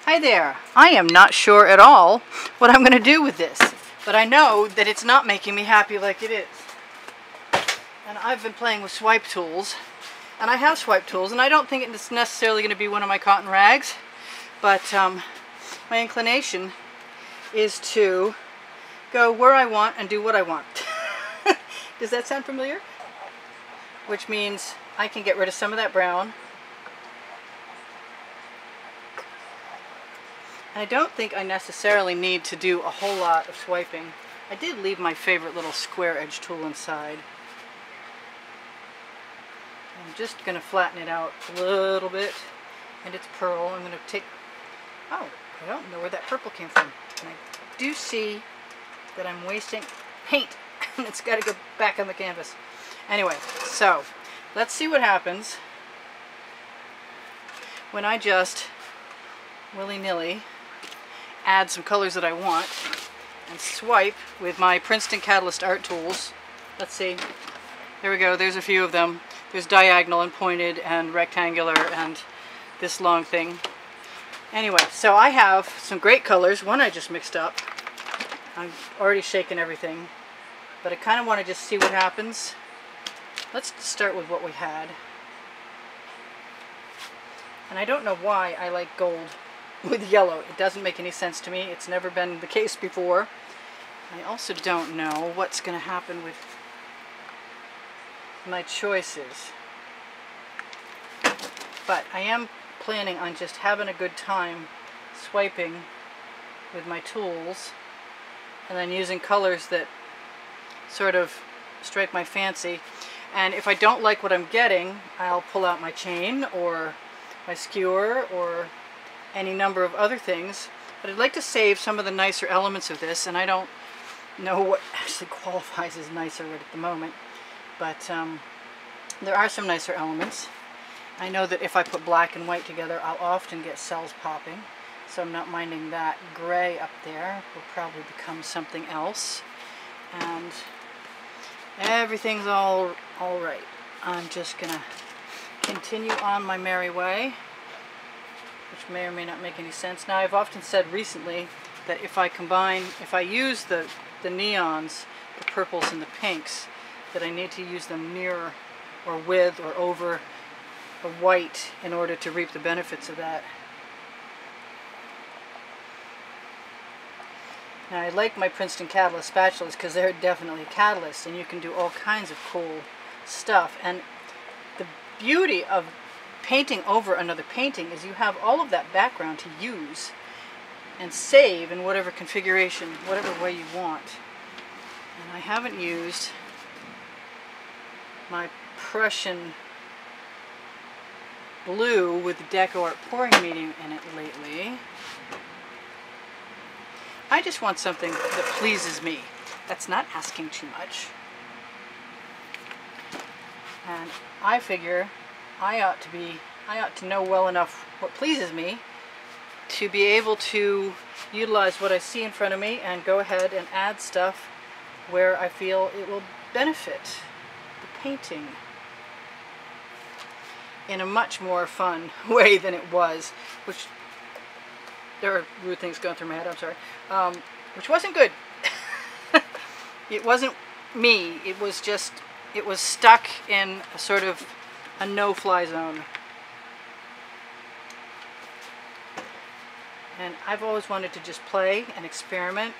Hi there. I am not sure at all what I'm going to do with this, but I know that it's not making me happy like it is. And I've been playing with swipe tools, and I have swipe tools, and I don't think it's necessarily going to be one of my cotton rags, but my inclination is to go where I want and do what I want. Does that sound familiar? Which means I can get rid of some of that brown. And I don't think I necessarily need to do a whole lot of swiping. I did leave my favorite little square edge tool inside. I'm just going to flatten it out a little bit. And it's pearl. I'm going to take... Oh, I don't know where that purple came from. And I do see that I'm wasting paint. It's got to go back on the canvas. Anyway, so let's see what happens when I just willy-nilly add some colors that I want and swipe with my Princeton Catalyst art tools. Let's see. There we go. There's a few of them. There's diagonal and pointed and rectangular and this long thing. Anyway, so I have some great colors. One I just mixed up. I've already shaken everything, but I kind of want to just see what happens. Let's start with what we had. And I don't know why I like gold with yellow. It doesn't make any sense to me. It's never been the case before. I also don't know what's going to happen with my choices. But I am planning on just having a good time swiping with my tools and then using colors that sort of strike my fancy. And if I don't like what I'm getting, I'll pull out my chain or my skewer or any number of other things, but I'd like to save some of the nicer elements of this, and I don't know what actually qualifies as nicer right at the moment, but there are some nicer elements. I know that if I put black and white together, I'll often get cells popping, so I'm not minding that. Gray up there will probably become something else, and everything's all right. I'm just gonna continue on my merry way, which may or may not make any sense. Now, I've often said recently that if I use the neons, the purples and the pinks, that I need to use them near or with or over a white in order to reap the benefits of that. Now, I like my Princeton Catalyst spatulas because they're definitely a catalyst, and you can do all kinds of cool stuff. And the beauty of painting over another painting is you have all of that background to use and save in whatever configuration, whatever way you want. And I haven't used my Prussian blue with the Deco Art pouring medium in it lately. I just want something that pleases me. That's not asking too much. And I figure I ought to know well enough what pleases me to be able to utilize what I see in front of me and go ahead and add stuff where I feel it will benefit the painting in a much more fun way than it was, which there are rude things going through my head, I'm sorry, which wasn't good. It wasn't me, it was stuck in a sort of a no-fly zone. And I've always wanted to just play and experiment,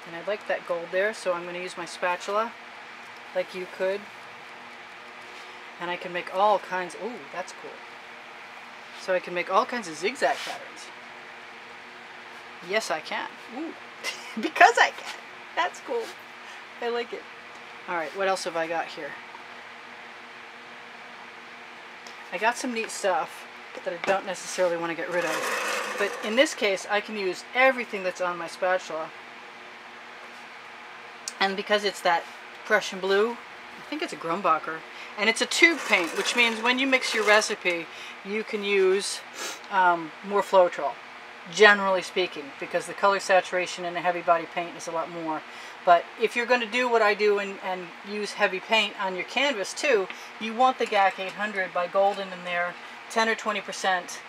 and I like that gold there, so I'm going to use my spatula like you could, and I can make all kinds. Ooh, that's cool. So I can make all kinds of zigzag patterns. Yes, I can. Ooh, because I can. That's cool. I like it. Alright, what else have I got here? I got some neat stuff that I don't necessarily want to get rid of. But in this case, I can use everything that's on my spatula. And because it's that Prussian blue, I think it's a Grumbacher, and it's a tube paint, which means when you mix your recipe, you can use more Floetrol, generally speaking, because the color saturation in a heavy body paint is a lot more. But if you're going to do what I do and use heavy paint on your canvas too, you want the GAC 800 by Golden in there, 10 or 20%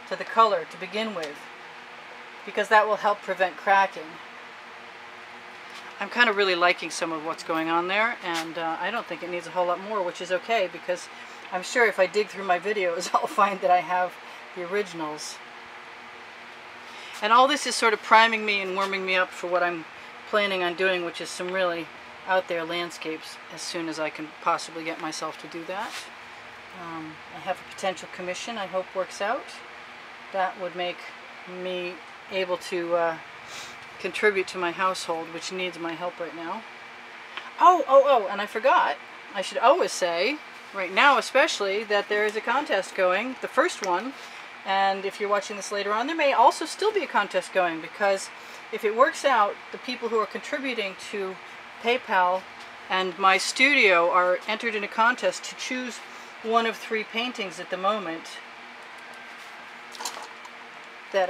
to the color to begin with. because that will help prevent cracking. I'm kind of really liking some of what's going on there, and I don't think it needs a whole lot more, which is okay, because I'm sure if I dig through my videos I'll find that I have the originals. And all this is sort of priming me and warming me up for what I'm planning on doing, which is some really out there landscapes as soon as I can possibly get myself to do that. I have a potential commission I hope works out. That would make me able to contribute to my household, which needs my help right now. Oh, and I forgot. I should always say, right now especially, that there is a contest going, the first one, and if you're watching this later on, there may also still be a contest going, because if it works out, the people who are contributing to PayPal and my studio are entered in a contest to choose one of 3 paintings at the moment that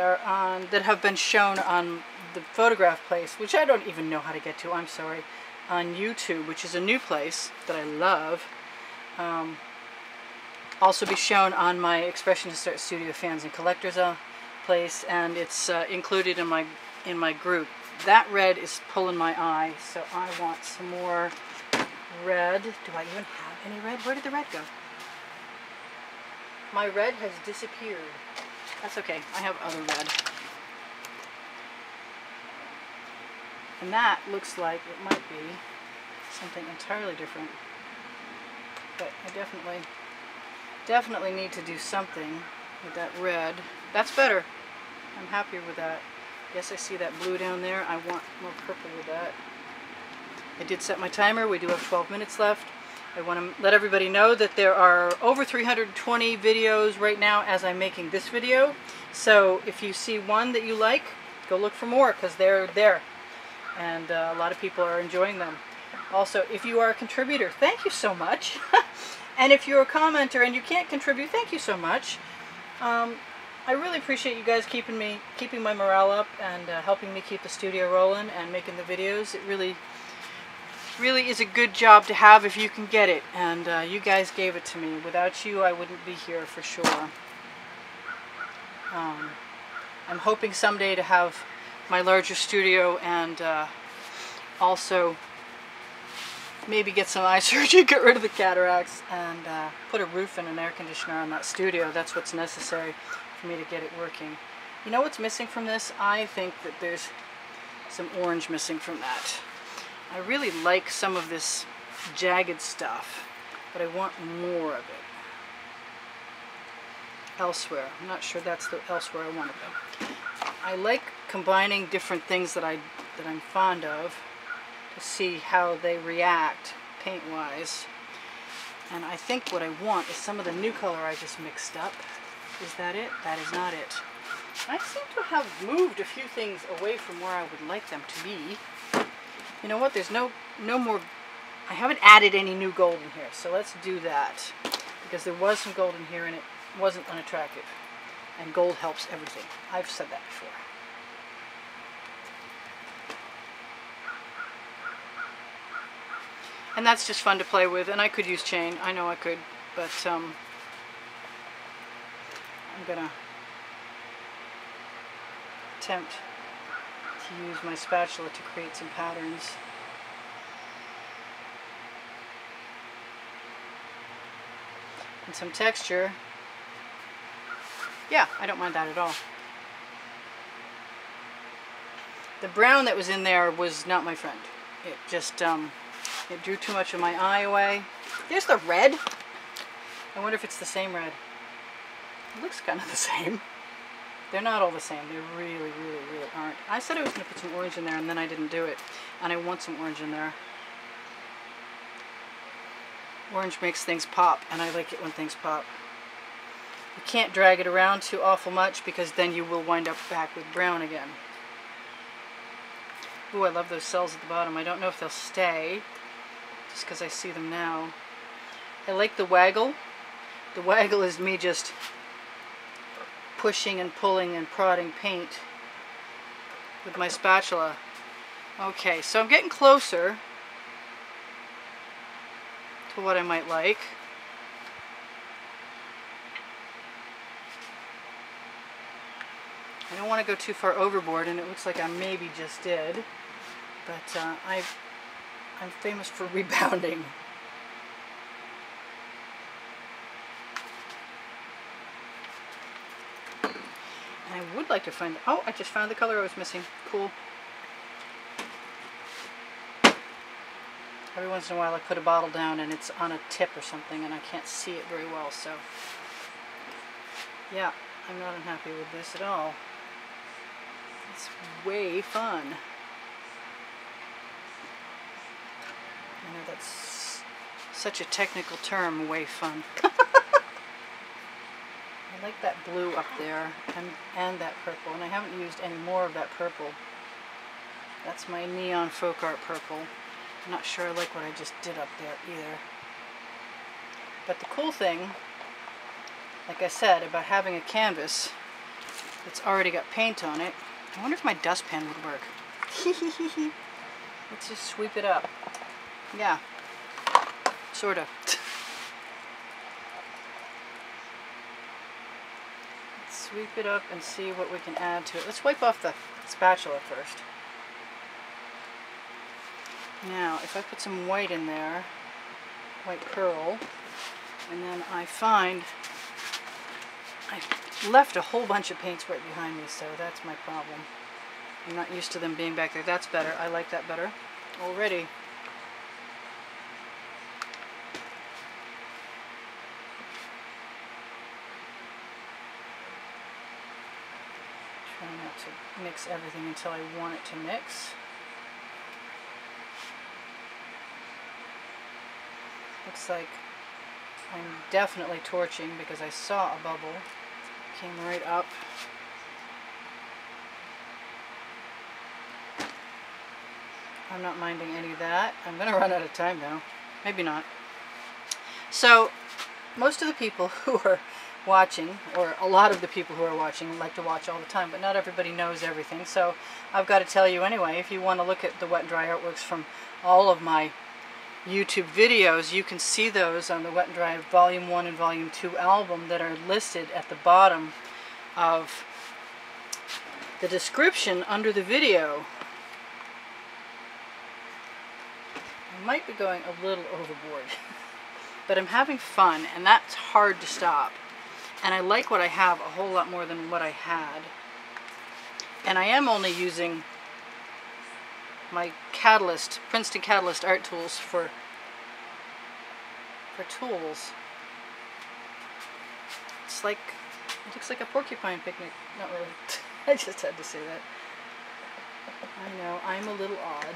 have been shown on the photograph place, which I don't even know how to get to, I'm sorry, on YouTube, which is a new place that I love. Also be shown on my Expressionist Art Studio Fans and Collectors place, and it's included in my group. That red is pulling my eye, so I want some more red. Do I even have any red? Where did the red go? My red has disappeared. That's okay, I have other red. And that looks like it might be something entirely different. But I definitely need to do something with that red. That's better. I'm happier with that. Yes, I see that blue down there. I want more purple with that. I did set my timer. We do have 12 minutes left. I want to let everybody know that there are over 320 videos right now as I'm making this video. So if you see one that you like, go look for more, because they're there. And a lot of people are enjoying them. Also, if you are a contributor, thank you so much. And if you're a commenter and you can't contribute, thank you so much. I really appreciate you guys keeping my morale up and helping me keep the studio rolling and making the videos. It really is a good job to have if you can get it, and you guys gave it to me. Without you, I wouldn't be here for sure. I'm hoping someday to have my larger studio and also maybe get some eye surgery, get rid of the cataracts, and put a roof and an air conditioner on that studio. That's what's necessary for me to get it working. You know what's missing from this? I think that there's some orange missing from that. I really like some of this jagged stuff, but I want more of it elsewhere. I'm not sure that's the elsewhere I want to go. I like combining different things that I'm fond of to see how they react paint-wise. And I think what I want is some of the new color I just mixed up. Is that it? That is not it. I seem to have moved a few things away from where I would like them to be. You know what? There's no more. I haven't added any new gold in here, so let's do that. Because there was some gold in here and it wasn't unattractive. And gold helps everything. I've said that before. And that's just fun to play with, and I could use chain. I know I could, but I'm gonna attempt to use my spatula to create some patterns. And some texture. Yeah, I don't mind that at all. The brown that was in there was not my friend. It just, it drew too much of my eye away. There's the red. I wonder if it's the same red. It looks kind of the same. They're not all the same. They really aren't. I said I was going to put some orange in there, and then I didn't do it. And I want some orange in there. Orange makes things pop, and I like it when things pop. You can't drag it around too awful much, because then you will wind up back with brown again. Ooh, I love those cells at the bottom. I don't know if they'll stay, just because I see them now. I like the waggle. The waggle is me just pushing and pulling and prodding paint with my spatula. Okay, so I'm getting closer to what I might like. I don't want to go too far overboard, and it looks like I maybe just did, but I'm famous for rebounding. And I would like to find, oh, I just found the color I was missing. Cool. Every once in a while I put a bottle down and it's on a tip or something and I can't see it very well, so yeah, I'm not unhappy with this at all. It's way fun. I know that's such a technical term, way fun. I like that blue up there and that purple, and I haven't used any more of that purple. That's my neon folk art purple. I'm not sure I like what I just did up there either. But the cool thing, like I said, about having a canvas that's already got paint on it, I wonder if my dustpan would work. Let's just sweep it up. Yeah, sort of. Let's sweep it up and see what we can add to it. Let's wipe off the spatula first. Now, if I put some white in there, white pearl, and then I find I left a whole bunch of paints right behind me, so that's my problem. I'm not used to them being back there. That's better. I like that better already. Try not to mix everything until I want it to mix. Looks like I'm definitely torching because I saw a bubble. Came right up. I'm not minding any of that. I'm going to run out of time though. Maybe not. So, most of the people who are watching, or a lot of the people who are watching, like to watch all the time, but not everybody knows everything. So, I've got to tell you anyway, if you want to look at the wet and dry artworks from all of my YouTube videos, you can see those on the Wet and Dry Volume 1 and Volume 2 album that are listed at the bottom of the description under the video. I might be going a little overboard, but I'm having fun, and that's hard to stop. And I like what I have a whole lot more than what I had. And I am only using my Catalyst, Princeton Catalyst art tools for tools. It's like, it looks like a porcupine picnic. Not really. I just had to say that. I know, I'm a little odd.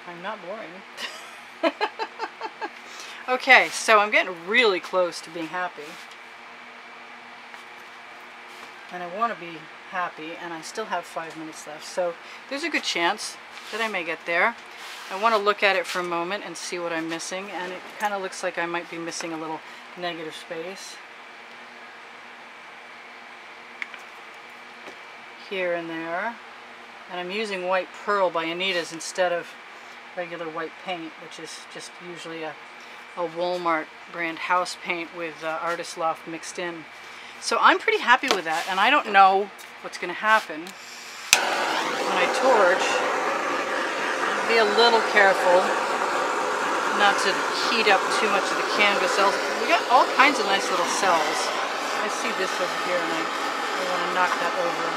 I'm not boring. Okay, so I'm getting really close to being happy. And I want to be happy, and I still have 5 minutes left, so there's a good chance that I may get there. I want to look at it for a moment and see what I'm missing, and it kind of looks like I might be missing a little negative space here and there. And I'm using white pearl by Anita's instead of regular white paint, which is just usually a Walmart brand house paint with Artist Loft mixed in. So I'm pretty happy with that, and I don't know what's going to happen when I torch. Be a little careful not to heat up too much of the canvas. We got all kinds of nice little cells. I see this over here, and I want to knock that over.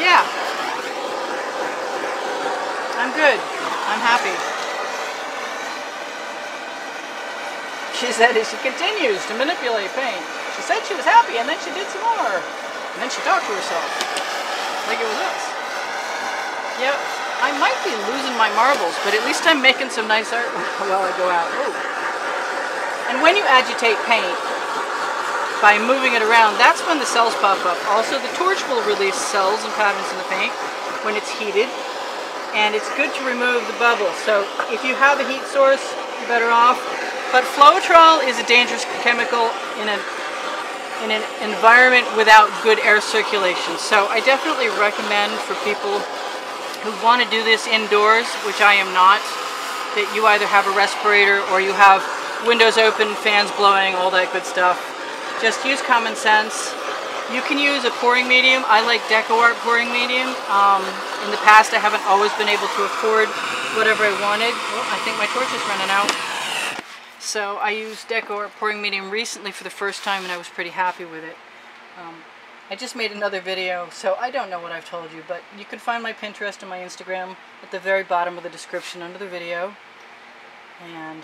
Yeah, I'm good. I'm happy. She said as she continues to manipulate paint. She said she was happy, and then she did some more. And then she talked to herself. Like it was us. Yep, I might be losing my marbles, but at least I'm making some nice art while I go out. Ooh. And when you agitate paint by moving it around, that's when the cells pop up. Also, the torch will release cells and patterns in the paint when it's heated. And it's good to remove the bubbles. So if you have a heat source, you're better off. But Floetrol is a dangerous chemical in an environment without good air circulation. So I definitely recommend for people who want to do this indoors, which I am not, that you either have a respirator or you have windows open, fans blowing, all that good stuff, Just use common sense. You can use a pouring medium. I like Deco Art pouring medium. In the past, I haven't always been able to afford whatever I wanted. Oh, I think my torch is running out. So I used Deco Art pouring medium recently for the first time, and I was pretty happy with it. I just made another video, so I don't know what I've told you, but you can find my Pinterest and my Instagram at the very bottom of the description under the video. And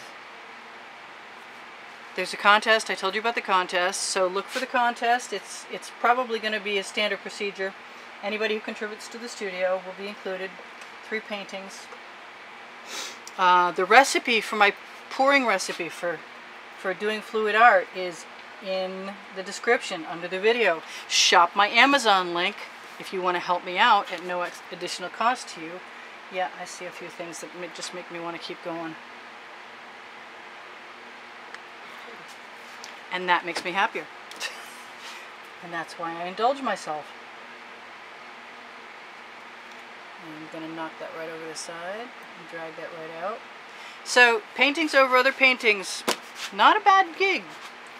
there's a contest. I told you about the contest, so look for the contest. It's probably going to be a standard procedure. Anybody who contributes to the studio will be included. 3 paintings. The recipe for my pouring recipe for doing fluid art is in the description under the video. Shop my Amazon link if you want to help me out at no additional cost to you. Yeah, I see a few things that just make me want to keep going. And that makes me happier. And that's why I indulge myself. I'm going to knock that right over the side and drag that right out. So, paintings over other paintings, not a bad gig.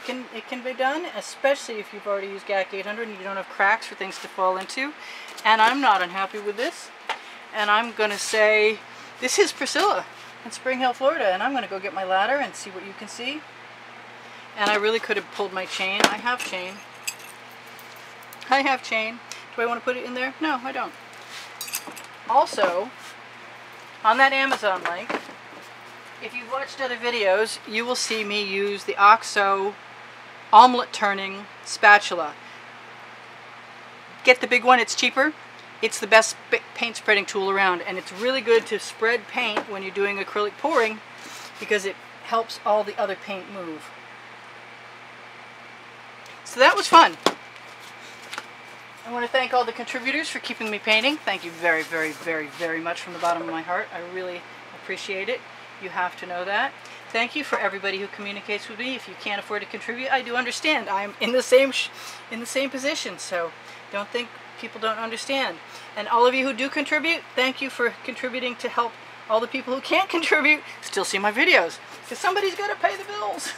It can be done, especially if you've already used GAC 800 and you don't have cracks for things to fall into. And I'm not unhappy with this. And I'm going to say, this is Priscilla in Spring Hill, Florida. And I'm going to go get my ladder and see what you can see. And I really could have pulled my chain. I have chain. I have chain. Do I want to put it in there? No, I don't. Also, on that Amazon link, if you've watched other videos, you will see me use the OXO omelet turning spatula. Get the big one, it's cheaper. It's the best paint spreading tool around, and it's really good to spread paint when you're doing acrylic pouring because it helps all the other paint move. So that was fun. I want to thank all the contributors for keeping me painting. Thank you very, very, very, very much from the bottom of my heart. I really appreciate it. You have to know that. Thank you for everybody who communicates with me. If you can't afford to contribute, I do understand. I'm in the same position, so don't think people don't understand. And all of you who do contribute, thank you for contributing to help all the people who can't contribute still see my videos. Because somebody's got to pay the bills.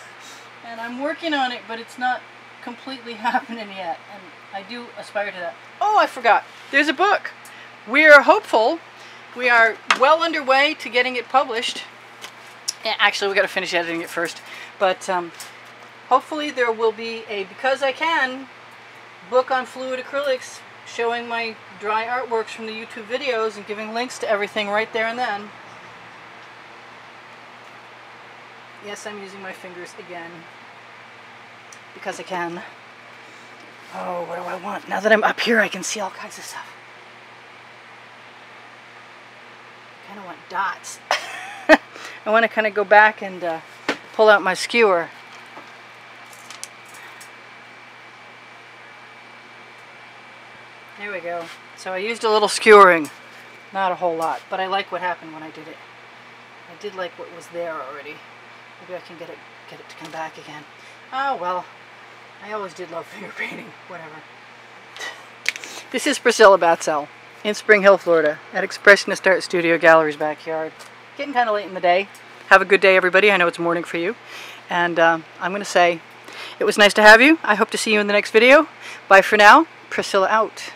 And I'm working on it, but it's not completely happening yet. And I do aspire to that. Oh, I forgot. There's a book. We are hopeful. We are well underway to getting it published. Actually, we got to finish editing it first. But hopefully there will be a Because I Can book on fluid acrylics showing my dry artworks from the YouTube videos and giving links to everything right there and then. Yes, I'm using my fingers again. Because I can. Oh, what do I want? Now that I'm up here, I can see all kinds of stuff. I kind of want dots. I want to kind of go back and pull out my skewer. There we go. So I used a little skewering. Not a whole lot, but I like what happened when I did it. I did like what was there already. Maybe I can get it to come back again. Oh, well. I always did love finger painting. Whatever. This is Priscilla Batzel in Spring Hill, Florida at Expressionist Art Studio Gallery's backyard. Getting kind of late in the day. Have a good day, everybody. I know it's morning for you. And I'm going to say, it was nice to have you. I hope to see you in the next video. Bye for now. Priscilla out.